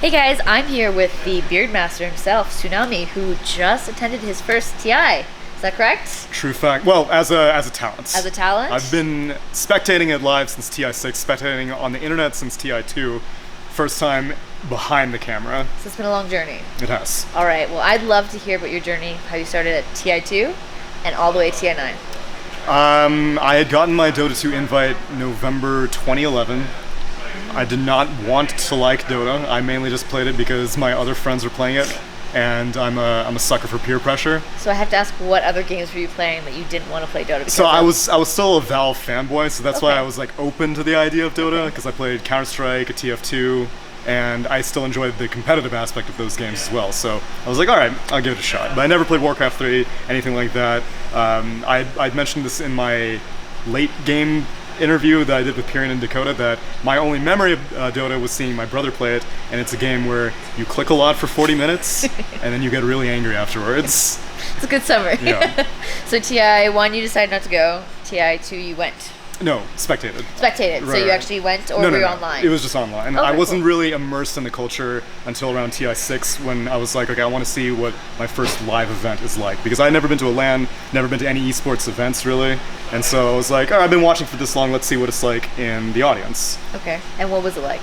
Hey guys, I'm here with the Beardmaster himself, Tsunami, who just attended his first TI. Is that correct? True fact. Well, as a talent. As a talent? I've been spectating it live since TI6, spectating on the internet since TI2. First time behind the camera. So it's been a long journey. It has. All right, well, I'd love to hear about your journey, how you started at TI2 and all the way to TI9. I had gotten my Dota 2 invite November 2011. I did not want to like Dota. I mainly just played it because my other friends were playing it, and I'm a sucker for peer pressure. So I have to ask, what other games were you playing that you didn't want to play Dota because So I of? was still a Valve fanboy, so that's why Okay. I was like open to the idea of Dota, because I played Counter-Strike, a TF2, and I still enjoyed the competitive aspect of those games as well. So I was like, all right, I'll give it a shot. But I never played Warcraft 3, anything like that. I'd mentioned this in my late game interview that I did with Pyrian and Dakota, that my only memory of Dota was seeing my brother play it, and it's a game where you click a lot for 40 minutes, and then you get really angry afterwards. It's a good summary. Yeah. So TI1, you decided not to go. TI2, you went. No, spectated. Spectated. So Right, you right. actually went, or No, were you no. online? It was just online. Okay, I wasn't cool. really immersed in the culture until around TI6, when I was like, okay, I want to see what my first live event is like, because I had never been to a LAN, never been to any esports events really, and so I was like, oh, I've been watching for this long, let's see what it's like in the audience. Okay. And what was it like?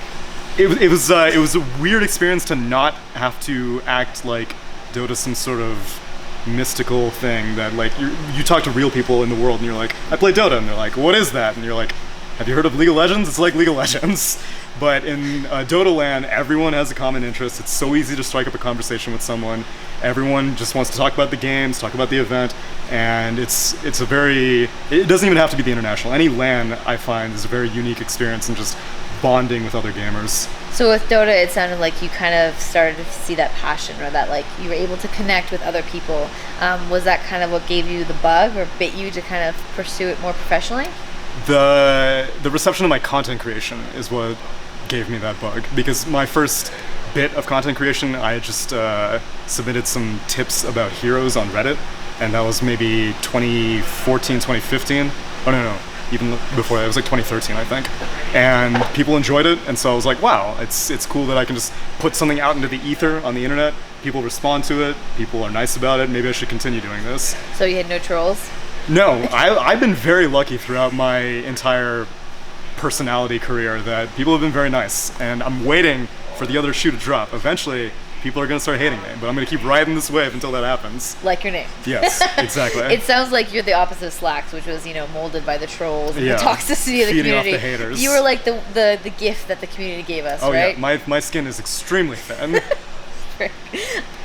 It was a weird experience to not have to act like Dota's some sort of mystical thing that, like, you talk to real people in the world and you're like, I play Dota, and they're like, what is that? And you're like, have you heard of League of Legends? It's like League of Legends. But in Dota land, everyone has a common interest. It's so easy to strike up a conversation with someone. Everyone just wants to talk about the games, talk about the event, and it's a very, it doesn't even have to be the international. Any LAN, I find, is a very unique experience in just bonding with other gamers. So with Dota, it sounded like you kind of started to see that passion, or that like you were able to connect with other people. Was that kind of what gave you the bug, or bit you to kind of pursue it more professionally? The reception of my content creation is what gave me that bug, because my first bit of content creation, I had just submitted some tips about heroes on Reddit, and that was maybe 2014, 2015. Oh no, even before that, it was like 2013, I think. And people enjoyed it, and so I was like, wow, it's cool that I can just put something out into the ether on the internet. People respond to it, people are nice about it, maybe I should continue doing this. So you had no trolls? No, I've been very lucky throughout my entire personality career that people have been very nice, and I'm waiting for the other shoe to drop. Eventually, people are going to start hating me, but I'm going to keep riding this wave until that happens. Like your name. Yes, exactly. It sounds like you're the opposite of Slacks, which was, molded by the trolls and Yeah. the toxicity of the Feeding off community. the haters. You were like the gift that the community gave us, Oh right? yeah, my skin is extremely thin.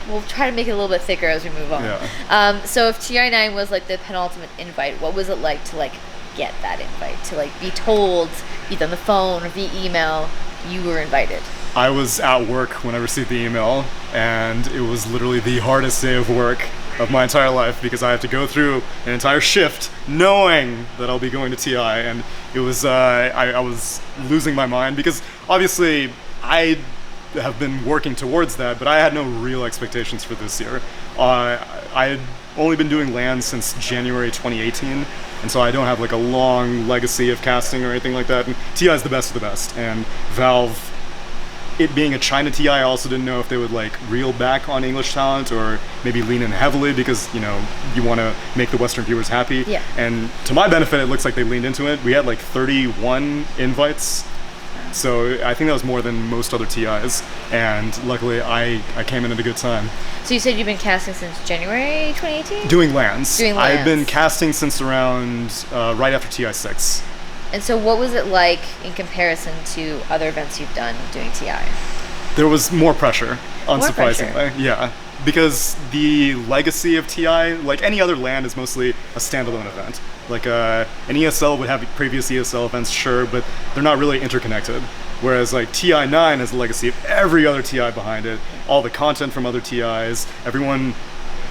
We'll try to make it a little bit thicker as we move on. Yeah. So if TI9 was like the penultimate invite, what was it like to get that invite? To be told either on the phone or via email you were invited? I was at work when I received the email, and it was literally the hardest day of work of my entire life, because I had to go through an entire shift knowing that I'll be going to TI, and it was I was losing my mind, because obviously I have been working towards that, but I had no real expectations for this year. I had only been doing LAN since January 2018, and so I don't have like a long legacy of casting or anything like that. And TI is the best of the best, and Valve, it being a China TI, I also didn't know if they would reel back on English talent, or maybe lean in heavily, because you want to make the Western viewers happy. Yeah. And to my benefit, it looks like they leaned into it. We had 31 invites. So I think that was more than most other TIs, and luckily I came in at a good time. So you said you've been casting since January 2018? Doing LANs. Doing I've been LANs. casting since around right after TI6. And so what was it like in comparison to other events you've done doing TI? There was more pressure, More unsurprisingly. pressure. Yeah, because the legacy of TI, like any other LAN, is mostly a standalone event. Like an ESL would have previous ESL events, sure, but they're not really interconnected. Whereas TI9 has the legacy of every other TI behind it, all the content from other TIs, everyone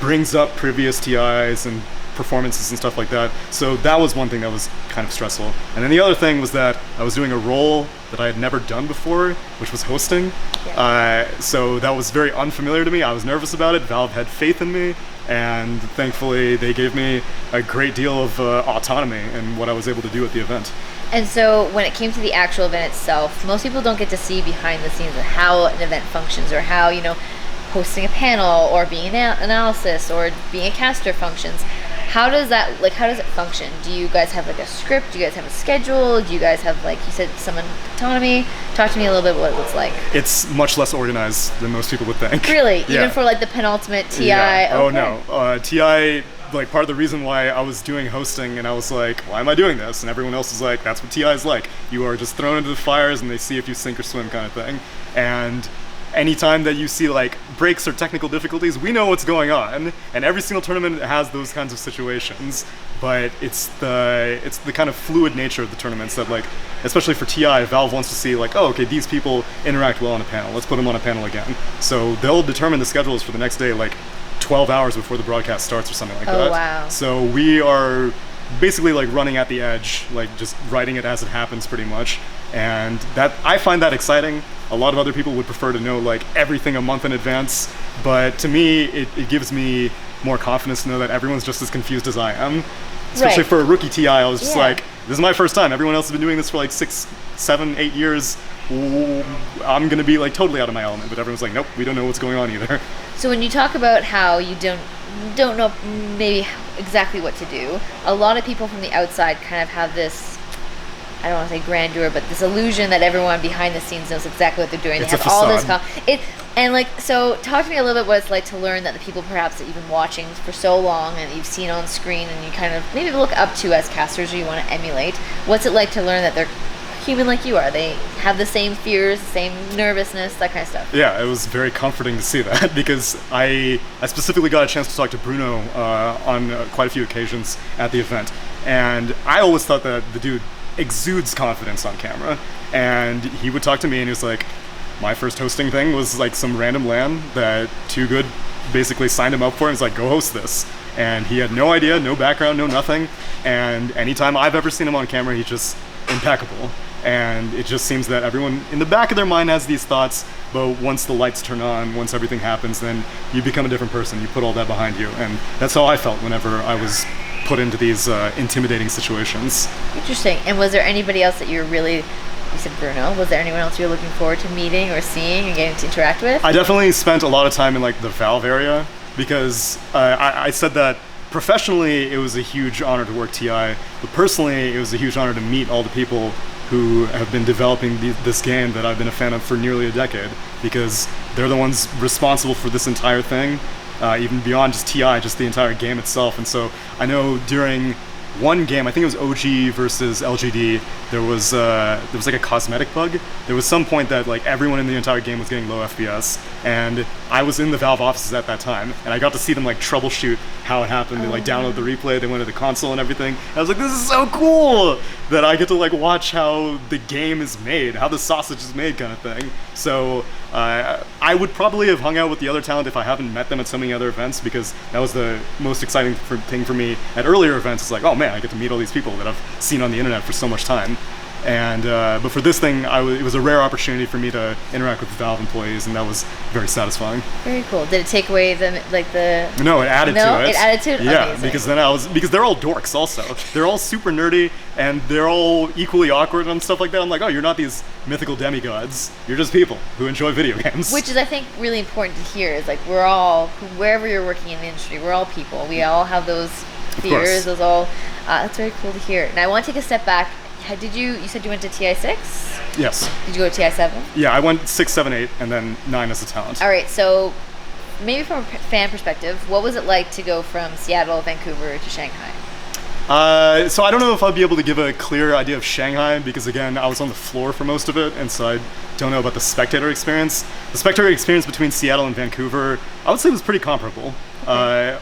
brings up previous TIs and performances and stuff like that. So that was one thing that was kind of stressful. And then the other thing was that I was doing a role that I had never done before, which was hosting. Yeah. So that was very unfamiliar to me. I was nervous about it. Valve had faith in me, and thankfully they gave me a great deal of autonomy in what I was able to do at the event. And so when it came to the actual event itself, most people don't get to see behind the scenes of how an event functions, or how, hosting a panel or being an analysis or being a caster functions. How does it function? Do you guys have like a script? Do you guys have a schedule? Do you guys have, like you said, some autonomy? Talk to me a little bit what it looks like. It's much less organized than most people would think. Really? Yeah. Even for like the penultimate TI? Yeah. Okay. Oh no. TI, like part of the reason why I was doing hosting and I was like, why am I doing this? And everyone else was like, that's what TI is like. You are just thrown into the fires and they see if you sink or swim kind of thing. And anytime that you see like breaks or technical difficulties, we know what's going on, and every single tournament has those kinds of situations. But it's the kind of fluid nature of the tournaments that, like, especially for TI, Valve wants to see like, oh, okay, these people interact well on a panel. Let's put them on a panel again. So they'll determine the schedules for the next day, like 12 hours before the broadcast starts or something like that. Oh wow! So we are basically like running at the edge, like just writing it as it happens pretty much. And that, I find that exciting. A lot of other people would prefer to know like everything a month in advance, but to me it gives me more confidence to know that everyone's just as confused as I am. Especially Right. for a rookie TI, I was just Yeah. like, this is my first time. Everyone else has been doing this for like 6, 7, 8 years. Ooh, I'm gonna be like totally out of my element, but everyone's like, nope, we don't know what's going on either. So when you talk about how you don't know maybe exactly what to do, a lot of people from the outside kind of have this, I don't want to say grandeur, but this illusion that everyone behind the scenes knows exactly what they're doing. It's They a have all this facade. so talk to me a little bit what it's like to learn that the people perhaps that you've been watching for so long and you've seen on screen and you kind of maybe look up to as casters or you want to emulate. What's it like to learn that they're human like you are? They have the same fears, the same nervousness, that kind of stuff. Yeah, it was very comforting to see that because I specifically got a chance to talk to Bruno on quite a few occasions at the event, and I always thought that the dude exudes confidence on camera, and he would talk to me and he was like, my first hosting thing was like some random LAN that Too Good basically signed him up for and was like, go host this. And he had no idea, no background, no nothing, and anytime I've ever seen him on camera, he's just impeccable. And it just seems that everyone in the back of their mind has these thoughts, but once the lights turn on, once everything happens, then you become a different person. You put all that behind you, and that's how I felt whenever I was put into these intimidating situations. Interesting. And was there anybody else that you said Bruno, was there anyone else you were looking forward to meeting or seeing and getting to interact with? I definitely spent a lot of time in like the Valve area because I said that professionally it was a huge honor to work TI, but personally it was a huge honor to meet all the people who have been developing this game that I've been a fan of for nearly a decade, because they're the ones responsible for this entire thing, even beyond just TI, just the entire game itself. And so I know during one game, I think it was OG versus LGD, there was like a cosmetic bug. There was some point that like everyone in the entire game was getting low FPS, and I was in the Valve offices at that time, and I got to see them like troubleshoot how it happened. They like download the replay, they went to the console and everything. And I was like, this is so cool that I get to like watch how the game is made, how the sausage is made, kind of thing. So I would probably have hung out with the other talent if I haven't met them at so many other events, because that was the most exciting thing for me at earlier events. It's like, oh man, I get to meet all these people that I've seen on the internet for so much time. And but for this thing, it was a rare opportunity for me to interact with Valve employees, and that was very satisfying. Very cool. Did it take away the No, it added to it. It added to it? Yeah, Amazing. because they're all dorks also. They're all super nerdy, and they're all equally awkward and stuff like that. I'm like, oh, you're not these mythical demigods. You're just people who enjoy video games. Which is, I think, really important to hear. Is like, we're all, wherever you're working in the industry, we're all people. We all have those fears. Those all. That's very cool to hear. And I want to take a step back. You said you went to TI6? Yes. Did you go to TI7? Yeah, I went 6, 7, 8, and then 9 as a talent. All right, so maybe from a fan perspective, what was it like to go from Seattle, Vancouver to Shanghai? So I don't know if I'll be able to give a clear idea of Shanghai, because again, I was on the floor for most of it, and so I don't know about the spectator experience. The spectator experience between Seattle and Vancouver, I would say, was pretty comparable.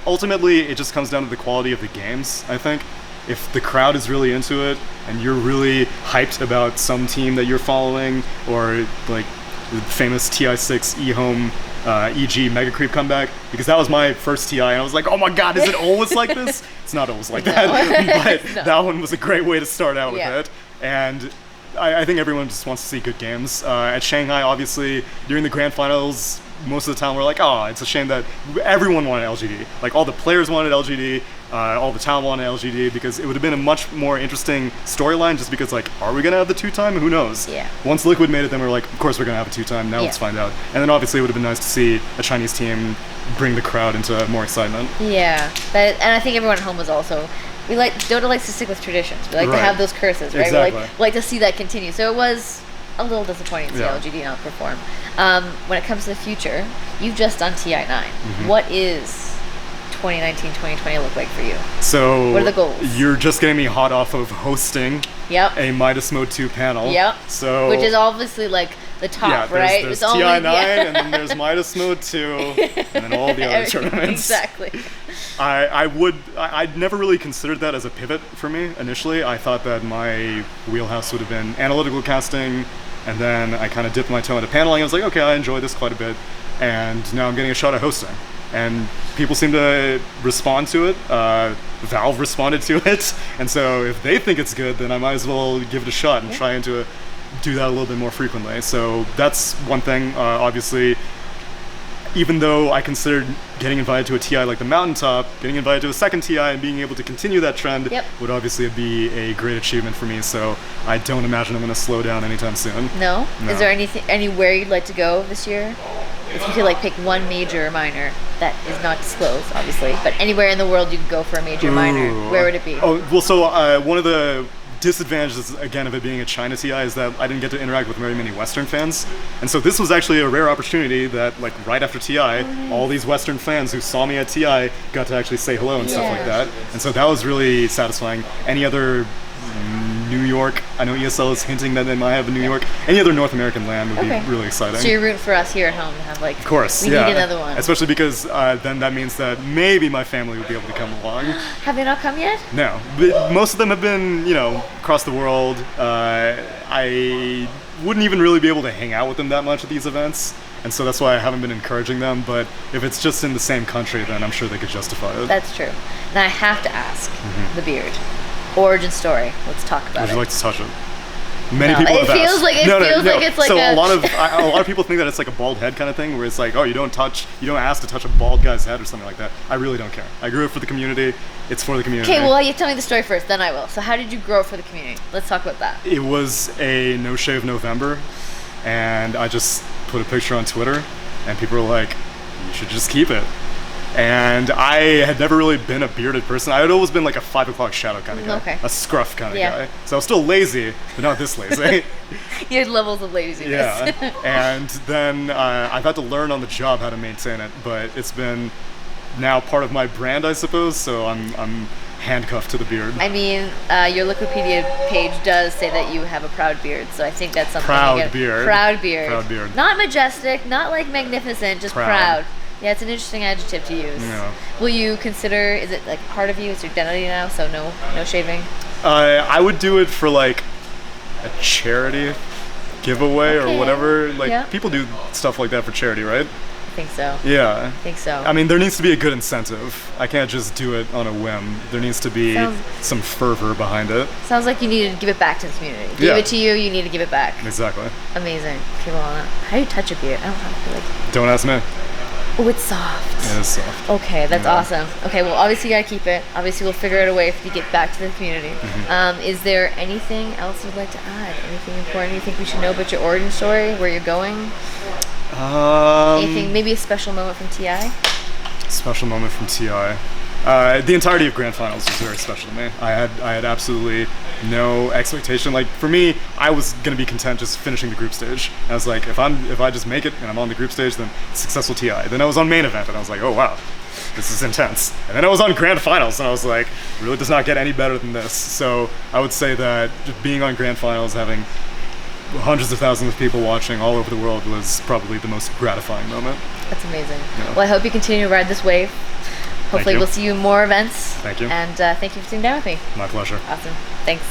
Ultimately, it just comes down to the quality of the games, I think. If the crowd is really into it, and you're really hyped about some team that you're following, or like the famous TI6 eHome EG Mega Creep comeback, because that was my first TI, and I was like, oh my god, is it always like this? It's not always like that, but No. that one was a great way to start out with Yeah. it. And I think everyone just wants to see good games. At Shanghai, obviously, during the grand finals, most of the time we're like, oh, it's a shame that everyone wanted LGD. Like, all the players wanted LGD, all the talent on LGD, because it would have been a much more interesting storyline, just because, like, are we going to have the 2-time? Who knows? Yeah. Once Liquid made it, then we were like, of course we're going to have a 2-time, now Yeah. let's find out. And then obviously it would have been nice to see a Chinese team bring the crowd into more excitement. Yeah, and I think everyone at home was also. Dota likes to stick with traditions. We like to Right. have those curses, right? Exactly. We like to see that continue. So it was a little disappointing to see Yeah. LGD not perform. When it comes to the future, you've just done TI9. Mm-hmm. What is 2019, 2020 look like for you? So What are the goals? You're just getting me hot off of hosting Yep. a Midas Mode 2 panel. Yep. So Which is obviously like the top, yeah, right? there's It's only- TI9 yeah. and then there's Midas Mode 2 and then all the other tournaments. Exactly. I'd never really considered that as a pivot for me initially. I thought that my wheelhouse would have been analytical casting, and then I kind of dipped my toe into paneling. I was like, okay, I enjoy this quite a bit, and now I'm getting a shot at hosting. And people seem to respond to it. Valve responded to it, and so if they think it's good, then I might as well give it a shot and try to do that a little bit more frequently. So that's one thing. Obviously, even though I considered getting invited to a TI like the Mountaintop, getting invited to a second TI and being able to continue that trend Yep. would obviously be a great achievement for me. So I don't imagine I'm going to slow down anytime soon. No? No. Is there anywhere you'd like to go this year? If you could like pick one major or minor that is not disclosed, obviously, but anywhere in the world you could go for a major or minor, Ooh. where would it be? Oh, well, so one of the disadvantages, again, of it being a China TI is that I didn't get to interact with very many Western fans. And so this was actually a rare opportunity that, like, right after TI, all these Western fans who saw me at TI got to actually say hello and stuff like Yeah. that. And so that was really satisfying. Any other New York, I know ESL is hinting that they might have a New York, any other North American land would Okay. be really exciting. So you're rooting for us here at home to have like, Of course, we yeah. need another one. Especially because then that means that maybe my family would be able to come along. Have they not come yet? No, but most of them have been, across the world. I wouldn't even really be able to hang out with them that much at these events, and so that's why I haven't been encouraging them. But if it's just in the same country, then I'm sure they could justify it. That's true. Now I have to ask the beard. Origin story. Let's talk about Would it. you like to touch it? Many No, people it have feels asked. like- it feels like it's like so a- a lot of people think that it's like a bald head kind of thing, where it's like, oh, you don't ask to touch a bald guy's head or something like that. I really don't care. I grew up for the community. It's for the community. Okay, well, you tell me the story first, then I will. So how did you grow for the community? Let's talk about that. It was a no shave November, and I just put a picture on Twitter, and people were like, you should just keep it. And I had never really been a bearded person. I had always been like a 5 o'clock shadow kind of guy, Okay. a scruff kind of Yeah. guy. So I was still lazy, but not this lazy. You had levels of laziness. Yeah. And then I've had to learn on the job how to maintain it, but it's been now part of my brand, I suppose. So I'm handcuffed to the beard. I mean, your Wikipedia page does say that you have a proud beard, so I think that's something. Proud you get- beard. Proud beard. Proud beard. Not majestic, not like magnificent, just Proud. proud. Yeah, it's an interesting adjective to use. Yeah. Will you consider? Is it like part of you? It's your identity now, so no shaving. I would do it for like a charity giveaway Okay. or whatever. Like Yeah. people do stuff like that for charity, right? I think so. Yeah. I think so. I mean, there needs to be a good incentive. I can't just do it on a whim. There needs to be Sounds- some fervor behind it. Sounds like you need to give it back to the community. Give Yeah. it to you. You need to give it back. Exactly. Amazing. Okay, well, how do you touch a beard? I don't know how to feel like. Don't ask me. Oh, it's soft. It is soft. Okay, that's Yeah. awesome. Okay, well, obviously you gotta keep it. Obviously, we'll figure out a way for you to get back to the community. Mm-hmm. Is there anything else you'd like to add? Anything important you think we should know about your origin story, where you're going? Anything, maybe a special moment from TI? Special moment from TI. The entirety of Grand Finals was very special to me. I had absolutely no expectation. Like for me, I was gonna be content just finishing the group stage. I was like, if I just make it and I'm on the group stage, then successful TI. Then I was on main event and I was like, oh wow, this is intense. And then I was on Grand Finals and I was like, it really does not get any better than this. So I would say that just being on Grand Finals, having hundreds of thousands of people watching all over the world was probably the most gratifying moment. That's amazing. Yeah. Well, I hope you continue to ride this wave. Hopefully, you. we'll see you in more events. Thank you. And thank you for sitting down with me. My pleasure. Awesome. Thanks.